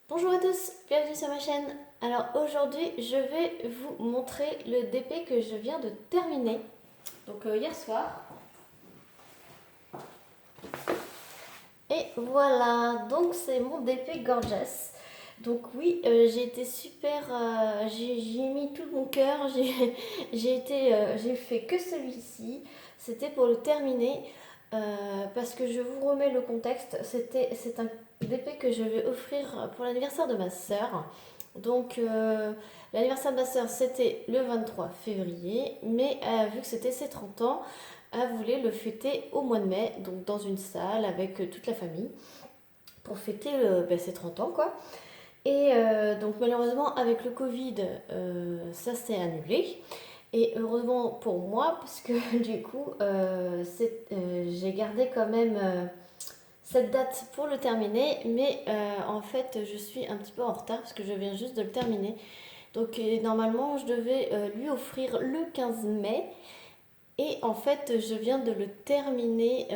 Bonjour à tous, bienvenue sur ma chaîne. Alors aujourd'hui, je vais vous montrer le DP que je viens de terminer. Donc hier soir. Et voilà, donc c'est mon DP Gorgeous. Donc oui, j'ai été super, j'ai mis tout mon cœur, j'ai fait que celui-ci. C'était pour le terminer. Parce que je vous remets le contexte, c'est un DP que je vais offrir pour l'anniversaire de ma sœur. Donc l'anniversaire de ma sœur c'était le 23 février, mais vu que c'était ses 30 ans, elle voulait le fêter au mois de mai, donc dans une salle avec toute la famille, pour fêter ses 30 ans quoi. Et donc malheureusement avec le Covid, ça s'est annulé. Et heureusement pour moi, parce que du coup, j'ai gardé quand même cette date pour le terminer, mais en fait, je suis un petit peu en retard parce que je viens juste de le terminer. Donc normalement, je devais lui offrir le 15 mai, et en fait, je viens de le terminer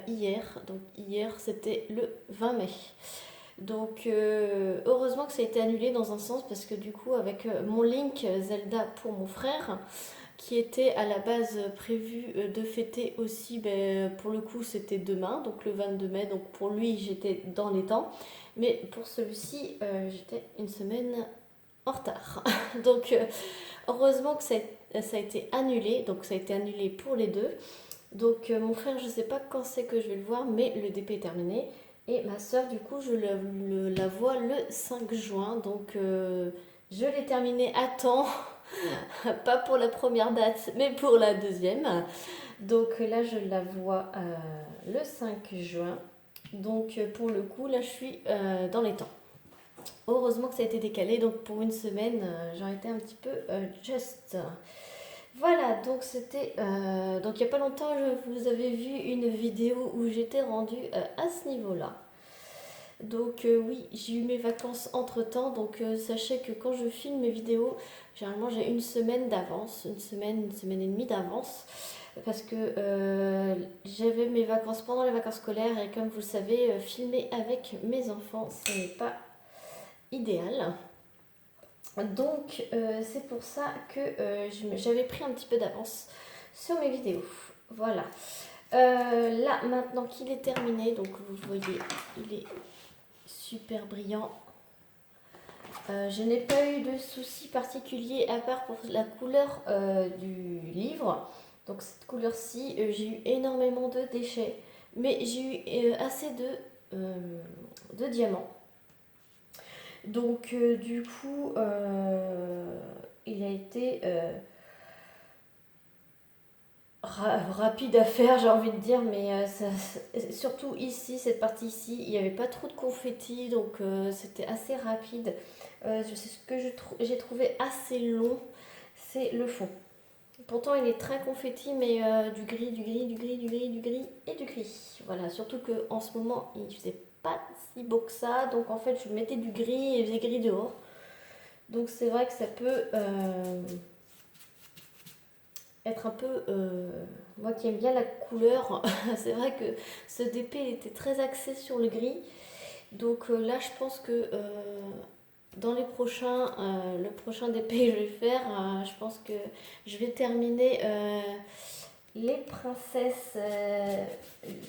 hier. Donc hier, c'était le 20 mai. Donc heureusement que ça a été annulé dans un sens parce que du coup avec mon link Zelda pour mon frère qui était à la base prévu de fêter aussi, pour le coup c'était demain, donc le 22 mai, donc pour lui j'étais dans les temps, mais pour celui-ci j'étais une semaine en retard. Donc heureusement que ça a été annulé, donc ça a été annulé pour les deux. Donc mon frère, je sais pas quand c'est que je vais le voir, mais le DP est terminé. Et ma soeur, du coup, je la vois le 5 juin. Donc je l'ai terminé à temps, pas pour la première date, mais pour la deuxième. Donc là, je la vois le 5 juin. Donc pour le coup, là, je suis dans les temps. Heureusement que ça a été décalé, donc pour une semaine, j'en étais un petit peu juste. Voilà, donc c'était. Donc il n'y a pas longtemps, vous avez vu une vidéo où j'étais rendue à ce niveau-là. Donc oui, j'ai eu mes vacances entre-temps, donc sachez que quand je filme mes vidéos, généralement j'ai une semaine d'avance, une semaine et demie d'avance, parce que j'avais mes vacances pendant les vacances scolaires, et comme vous le savez, filmer avec mes enfants, ce n'est pas idéal. Donc c'est pour ça que j'avais pris un petit peu d'avance sur mes vidéos. Voilà. Là maintenant qu'il est terminé, donc vous voyez, il est super brillant. Je n'ai pas eu de soucis particuliers à part pour la couleur du livre. Donc cette couleur-ci, j'ai eu énormément de déchets, mais j'ai eu assez de diamants. Donc du coup, il a été rapide à faire, j'ai envie de dire, mais surtout ici, cette partie ici, il n'y avait pas trop de confetti, donc c'était assez rapide. Ce que j'ai trouvé assez long, c'est le fond. Pourtant, il est très confetti, mais du gris, du gris, du gris, du gris, du gris et du gris. Voilà, surtout qu'en ce moment, il faisait pas si beau que ça, donc en fait, je mettais du gris et il faisait gris dehors. Donc c'est vrai que ça peut être un peu... moi qui aime bien la couleur, c'est vrai que ce DP il était très axé sur le gris. Donc là je pense que dans les prochains, le prochain DP que je vais faire, je pense que je vais terminer les princesses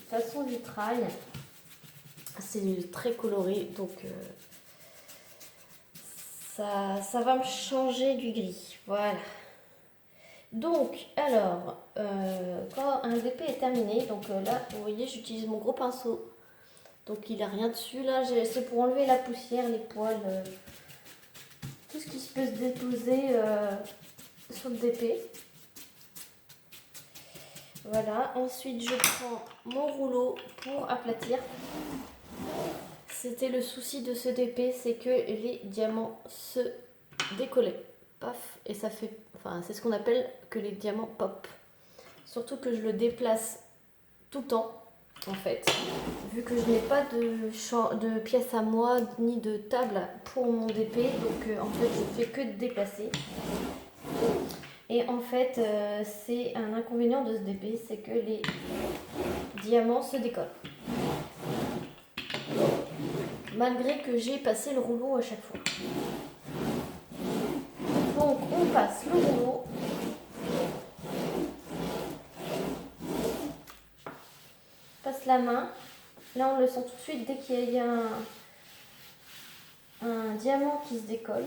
façon vitrail. C'est très coloré, donc ça va me changer du gris. Voilà. Donc, alors, quand un DP est terminé, donc là, vous voyez, j'utilise mon gros pinceau. Donc, il n'a rien dessus. Là, c'est pour enlever la poussière, les poils, tout ce qui se peut se déposer sur le DP. Voilà. Ensuite, je prends mon rouleau pour aplatir. C'était le souci de ce DP, c'est que les diamants se décollaient. Paf, et ça fait... Enfin, c'est ce qu'on appelle que les diamants pop. Surtout que je le déplace tout le temps, en fait. Vu que je n'ai pas de pièce à moi, ni de table pour mon DP, donc en fait, je fais que de déplacer. Et en fait, c'est un inconvénient de ce DP, c'est que les diamants se décollent. malgré que j'ai passé le rouleau à chaque fois. Donc on passe le rouleau. On passe la main. Là on le sent tout de suite dès qu'il y a un diamant qui se décolle.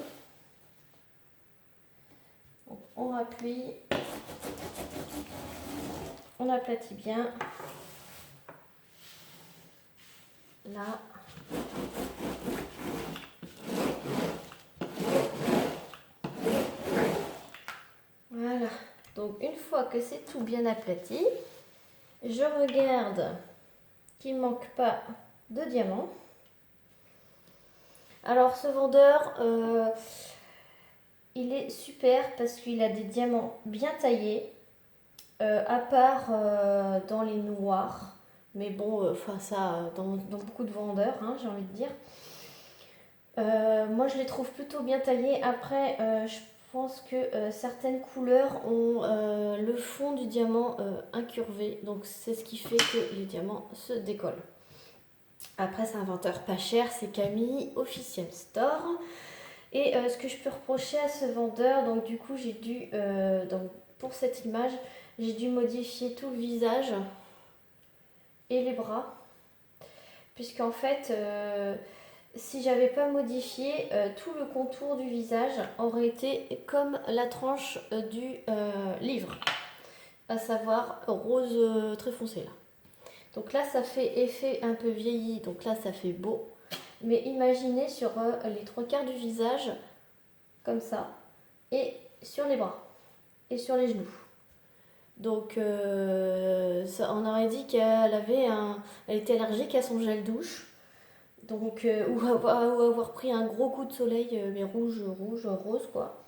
Donc on rappuie. On aplatit bien. Là. Voilà. Donc une fois que c'est tout bien aplati, je regarde qu'il ne manque pas de diamants. Alors ce vendeur, il est super parce qu'il a des diamants bien taillés, à part dans les noirs. Mais bon, enfin ça, dans beaucoup de vendeurs, hein, j'ai envie de dire. Moi je les trouve plutôt bien taillés. Après, je pense que certaines couleurs ont le fond du diamant incurvé. Donc c'est ce qui fait que les diamants se décollent. Après c'est un vendeur pas cher, c'est Camille Official Store. Et ce que je peux reprocher à ce vendeur, donc du coup j'ai dû, donc, pour cette image, j'ai dû modifier tout le visage et les bras. Puisqu'en fait, si j'avais pas modifié, tout le contour du visage aurait été comme la tranche du livre. À savoir rose très foncé là. Donc là ça fait effet un peu vieilli, donc là ça fait beau. Mais imaginez sur les 3/4 du visage, comme ça, et sur les bras, et sur les genoux. Donc ça, on aurait dit qu'elle elle était allergique à son gel douche. Donc, ou avoir pris un gros coup de soleil, mais rouge, rose quoi.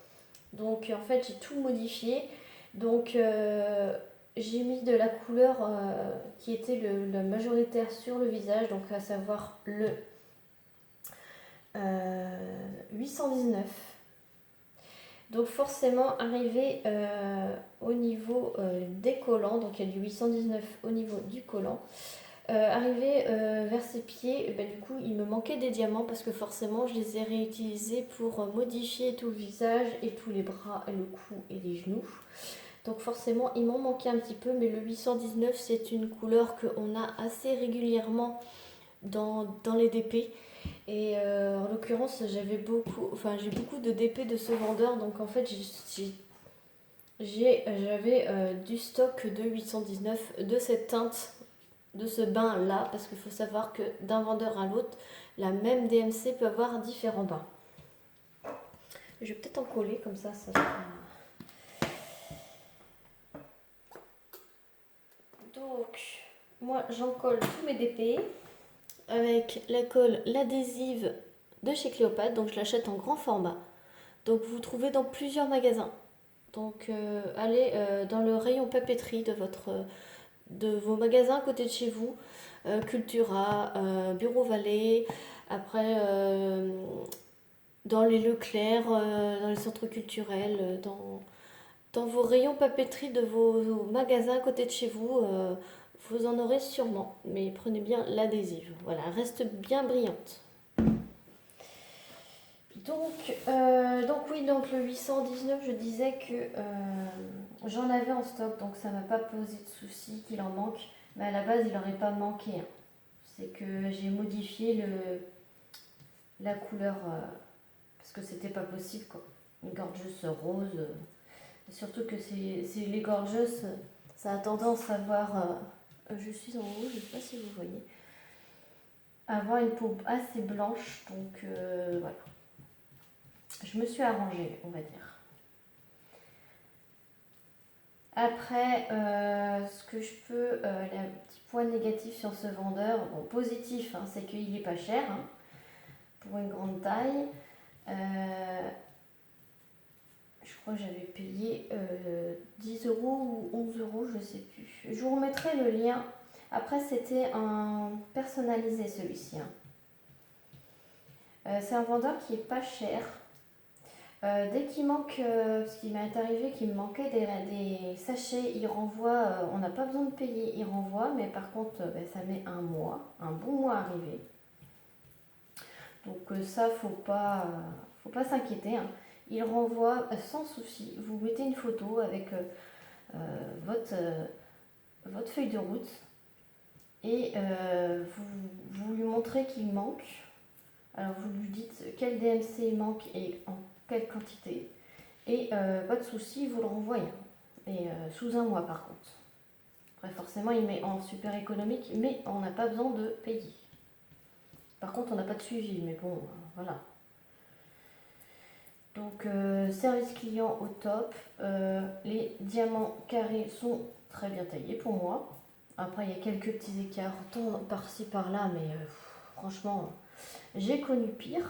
Donc en fait j'ai tout modifié. Donc j'ai mis de la couleur qui était le majoritaire sur le visage, donc à savoir le 819. Donc forcément arrivé au niveau des collants, donc il y a du 819 au niveau du collant. Arrivé vers ses pieds, ben, du coup il me manquait des diamants parce que forcément je les ai réutilisés pour modifier tout le visage et tous les bras, le cou et les genoux. Donc forcément il m'en manquait un petit peu, mais le 819 c'est une couleur qu'on a assez régulièrement dans les DP. Et en l'occurrence j'ai beaucoup de DP de ce vendeur, donc en fait j'avais du stock de 819 de cette teinte, de ce bain là, parce qu'il faut savoir que d'un vendeur à l'autre, la même DMC peut avoir différents bains. Je vais peut-être en coller comme ça sera... Donc moi j'en colle tous mes DP avec la colle, l'adhésive de chez Cléopâtre, donc je l'achète en grand format. Donc vous trouvez dans plusieurs magasins. Donc allez dans le rayon papeterie de vos magasins à côté de chez vous, Cultura, Bureau Vallée, après dans les Leclerc, dans les centres culturels, dans vos rayons papeterie de vos magasins à côté de chez vous, vous en aurez sûrement. Mais prenez bien l'adhésive, voilà, elle reste bien brillante. Donc oui, donc le 819, je disais que j'en avais en stock, donc ça m'a pas posé de souci qu'il en manque. Mais à la base, il n'aurait pas manqué, hein. C'est que j'ai modifié la couleur parce que c'était pas possible quoi. Une gorgeous rose, surtout que c'est les gorgeous, ça a tendance à avoir, je suis en rouge, je sais pas si vous voyez, avoir une peau assez blanche, donc voilà. Je me suis arrangée, on va dire. Après, ce que je peux, le petit point négatif sur ce vendeur, bon positif, hein, c'est qu'il n'est pas cher, hein, pour une grande taille. Je crois que j'avais payé 10 euros ou 11 euros, je ne sais plus. Je vous remettrai le lien. Après, c'était un personnalisé celui-ci, hein. C'est un vendeur qui est pas cher. Dès qu'il manque, parce qu'il m'est arrivé qu'il me manquait des sachets, il renvoie, on n'a pas besoin de payer, il renvoie, mais par contre ça met un mois, un bon mois à arriver. Donc ça, faut pas s'inquiéter, hein. Il renvoie sans souci. Vous mettez une photo avec votre, votre feuille de route et vous lui montrez qu'il manque. Alors vous lui dites quel DMC il manque et en quelle quantité. Et pas de souci, vous le renvoyez. Et sous un mois par contre. Après forcément il met en super économique, mais on n'a pas besoin de payer. Par contre on n'a pas de suivi, mais bon, voilà. Donc service client au top. Les diamants carrés sont très bien taillés pour moi. Après il y a quelques petits écarts par-ci par-là, mais franchement j'ai connu pire.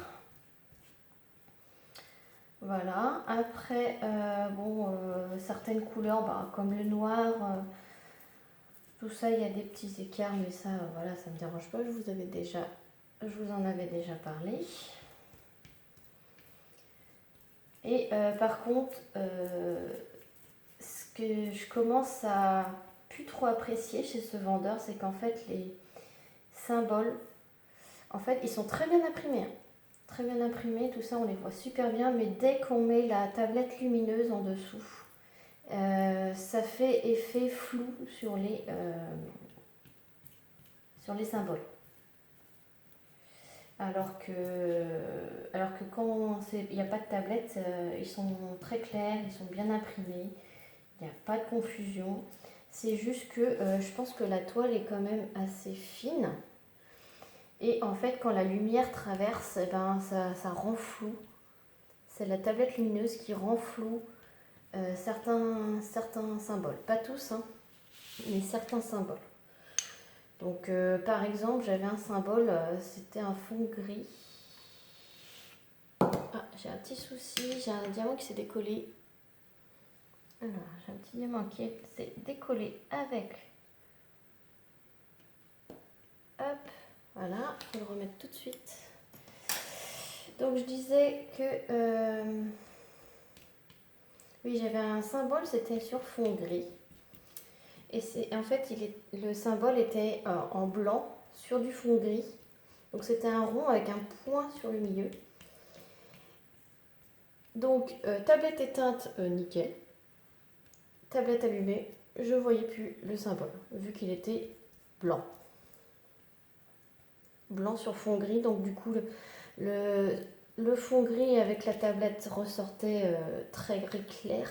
Voilà. Après certaines couleurs, comme le noir, tout ça il y a des petits écarts, mais ça voilà, ça me dérange pas. Je vous en avais déjà parlé. Et par contre, ce que je commence à plus trop apprécier chez ce vendeur, c'est qu'en fait les symboles, en fait ils sont très bien imprimés, hein. Très bien imprimés, tout ça on les voit super bien, mais dès qu'on met la tablette lumineuse en dessous, ça fait effet flou sur les symboles. Alors que quand il n'y a pas de tablette, ils sont très clairs, ils sont bien imprimés, il n'y a pas de confusion. C'est juste que je pense que la toile est quand même assez fine. Et en fait, quand la lumière traverse, ça rend flou. C'est la tablette lumineuse qui rend flou certains symboles. Pas tous, hein, mais certains symboles. Donc, par exemple, j'avais un symbole, c'était un fond gris. Ah, j'ai un petit souci, j'ai un diamant qui s'est décollé. Alors, j'ai un petit diamant qui s'est décollé avec. Hop, voilà, je vais le remettre tout de suite. Donc, je disais que... oui, j'avais un symbole, c'était sur fond gris. Et en fait, le symbole était en blanc sur du fond gris. Donc, c'était un rond avec un point sur le milieu. Donc, tablette éteinte, nickel. Tablette allumée, je ne voyais plus le symbole, vu qu'il était blanc. Blanc sur fond gris, donc du coup, le fond gris avec la tablette ressortait très gris clair.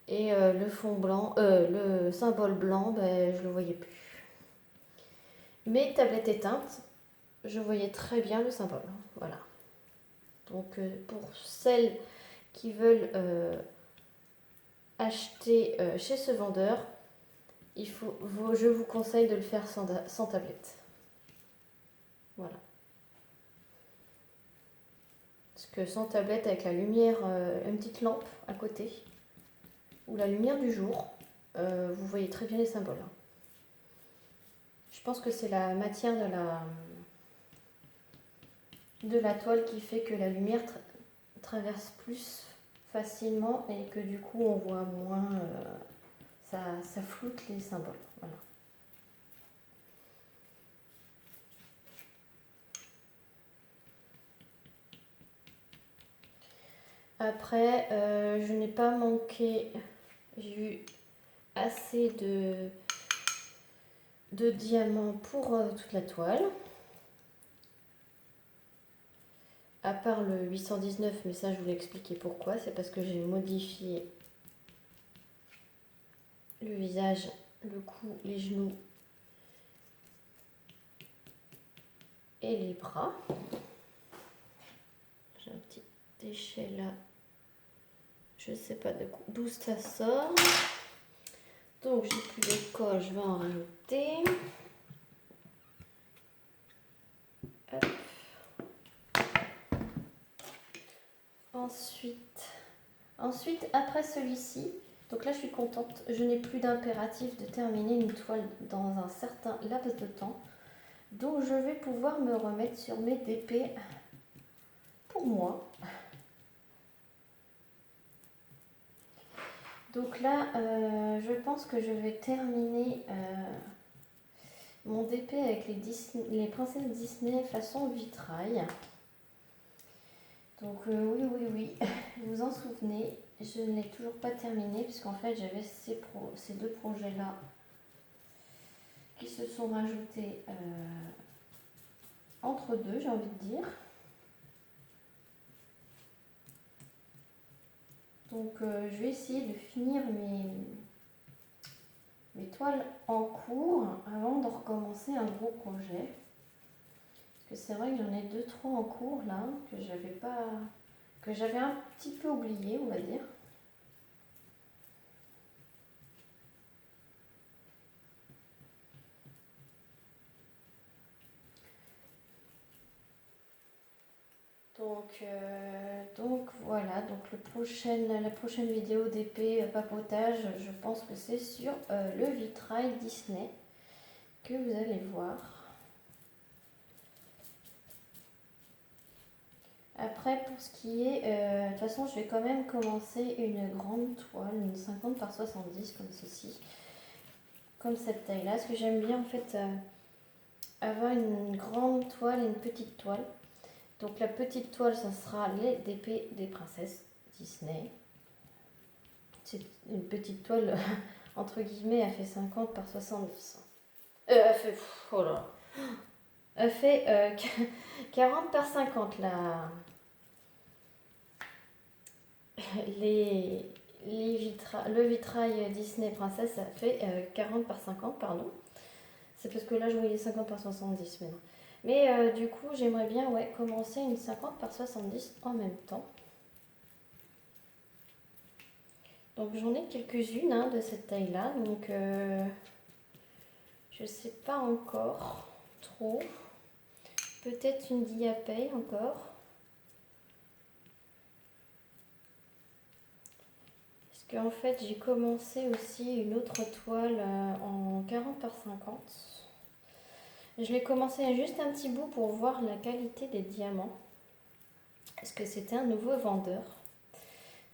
Et le fond blanc, le symbole blanc, je ne le voyais plus. Mais tablette éteinte, je voyais très bien le symbole. Voilà. Donc pour celles qui veulent acheter chez ce vendeur, je vous conseille de le faire sans tablette. Voilà. Parce que sans tablette, avec la lumière, une petite lampe à côté, ou la lumière du jour, vous voyez très bien les symboles. Je pense que c'est la matière de la toile qui fait que la lumière traverse plus facilement et que du coup on voit moins, ça floute les symboles. Voilà. Après, je n'ai pas manqué, j'ai eu assez de diamants pour toute la toile. À part le 819, mais ça je vous l'ai expliqué pourquoi. C'est parce que j'ai modifié le visage, le cou, les genoux et les bras. J'ai un petit déchet là. Je ne sais pas d'où ça sort. Donc j'ai plus de colle, je vais en rajouter. Hop. Ensuite, après celui-ci, donc là je suis contente, je n'ai plus d'impératif de terminer une toile dans un certain laps de temps. Donc je vais pouvoir me remettre sur mes DP pour moi. Donc là, je pense que je vais terminer mon DP avec les princesses Disney façon vitrail. Donc oui, vous vous en souvenez, je ne l'ai toujours pas terminé puisqu'en fait j'avais ces deux projets-là qui se sont rajoutés entre deux, j'ai envie de dire. Donc je vais essayer de finir mes toiles en cours avant de recommencer un gros projet. Parce que c'est vrai que j'en ai 2-3 en cours là, que j'avais un petit peu oublié, on va dire. Donc voilà, donc la prochaine vidéo d'épée papotage, je pense que c'est sur le vitrail Disney que vous allez voir. Après, pour ce qui est, de toute façon, je vais quand même commencer une grande toile, une 50 par 70 comme ceci, comme cette taille-là. Parce que j'aime bien en fait avoir une grande toile et une petite toile. Donc la petite toile, ça sera les DP des princesses Disney. C'est une petite toile, entre guillemets, elle fait 50 par 70. Elle fait, oh là, elle fait 40 par 50 là. Le vitrail Disney Princesse, ça fait 40 par 50, pardon. C'est parce que là, je voyais 50 par 70 maintenant. Mais du coup, j'aimerais bien commencer une 50 par 70 en même temps. Donc j'en ai quelques-unes de cette taille-là. Donc je sais pas encore trop. Peut-être une diapay encore. Parce qu'en fait, j'ai commencé aussi une autre toile en 40 par 50. Je l'ai commencé juste un petit bout pour voir la qualité des diamants. Parce que c'était un nouveau vendeur.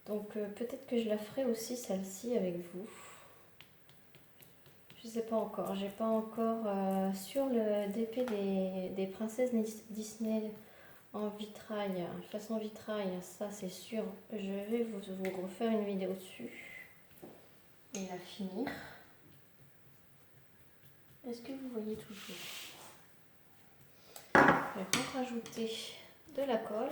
Donc peut-être que je la ferai aussi celle-ci avec vous. Je sais pas encore. J'ai pas encore sur le DP des princesses Disney en vitrail, façon vitrail, ça c'est sûr. Je vais vous refaire une vidéo dessus et la finir. Est-ce que vous voyez toujours? Je vais rajouter de la colle.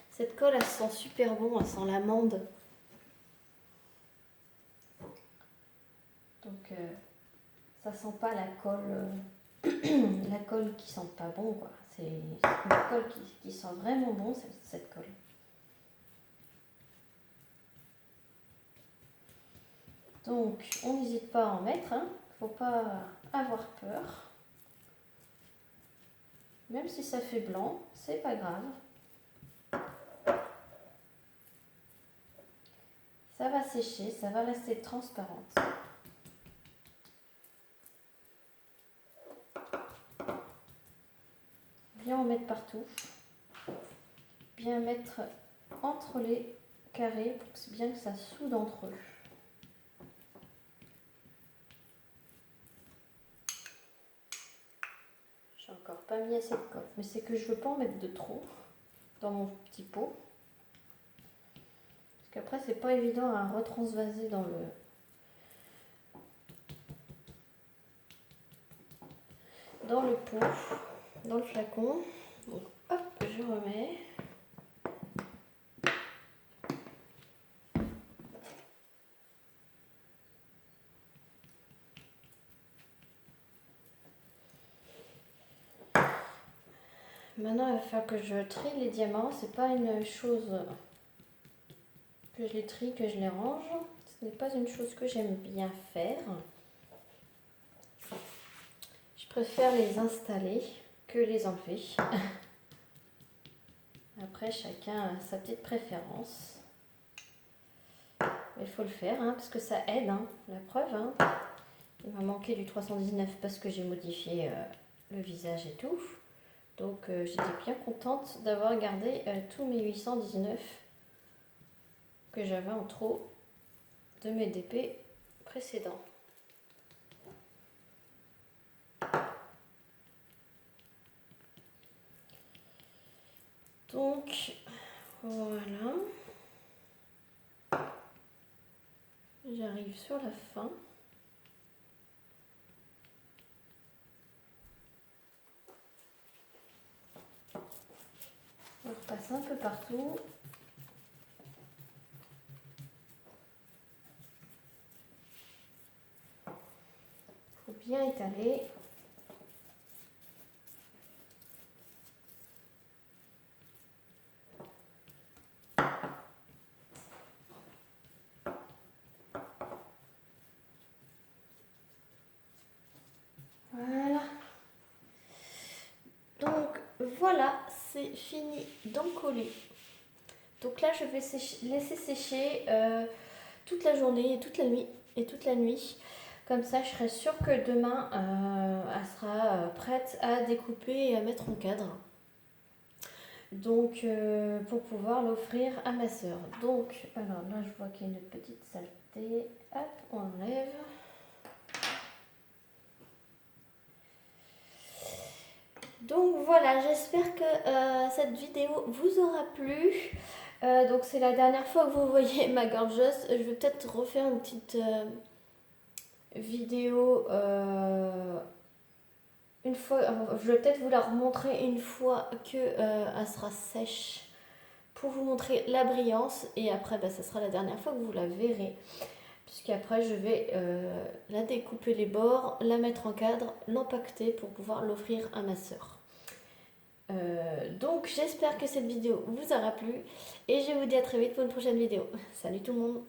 Cette colle, elle sent super bon, elle sent l'amande. Donc, ça sent pas la colle, la colle qui sent pas bon, quoi. C'est une colle qui sent vraiment bon, cette colle. Donc, on n'hésite pas à en mettre, hein. Faut pas avoir peur. Même si ça fait blanc, c'est pas grave. Ça va sécher, ça va rester transparente. Bien en mettre partout. Bien mettre entre les carrés pour que bien que ça soude entre eux. J'ai encore pas mis assez de colle, mais c'est que je veux pas en mettre de trop dans mon petit pot. Parce qu'après c'est pas évident à retransvaser dans le pot, dans le flacon. Donc hop, je remets. Maintenant, il va falloir que je trie les diamants. C'est pas une chose que je les trie, que je les range. Ce n'est pas une chose que j'aime bien faire. Je préfère les installer que les enlever. Après, chacun a sa petite préférence. Mais il faut le faire parce que ça aide. La preuve. Il m'a manqué du 319 parce que j'ai modifié le visage et tout. Donc j'étais bien contente d'avoir gardé tous mes 819 que j'avais en trop. de mes DP précédents. Donc voilà, j'arrive sur la fin. On repasse un peu partout. Il faut bien étaler. Voilà. Donc voilà, c'est fini d'encoller. Donc là, je vais laisser sécher toute la journée et toute la nuit. Comme ça, je serai sûre que demain, elle sera prête à découper et à mettre en cadre. Donc, pour pouvoir l'offrir à ma soeur. Donc, alors là, je vois qu'il y a une petite saleté. Hop, on enlève. Donc voilà, j'espère que cette vidéo vous aura plu. Donc c'est la dernière fois que vous voyez ma gorgeuse. Je vais peut-être refaire une petite vidéo une fois. Je vais peut-être vous la remontrer une fois que elle sera sèche pour vous montrer la brillance. Et après, ça sera la dernière fois que vous la verrez. Puisqu'après, je vais la découper les bords, la mettre en cadre, l'empaqueter pour pouvoir l'offrir à ma soeur. Donc j'espère que cette vidéo vous aura plu et je vous dis à très vite pour une prochaine vidéo. Salut tout le monde!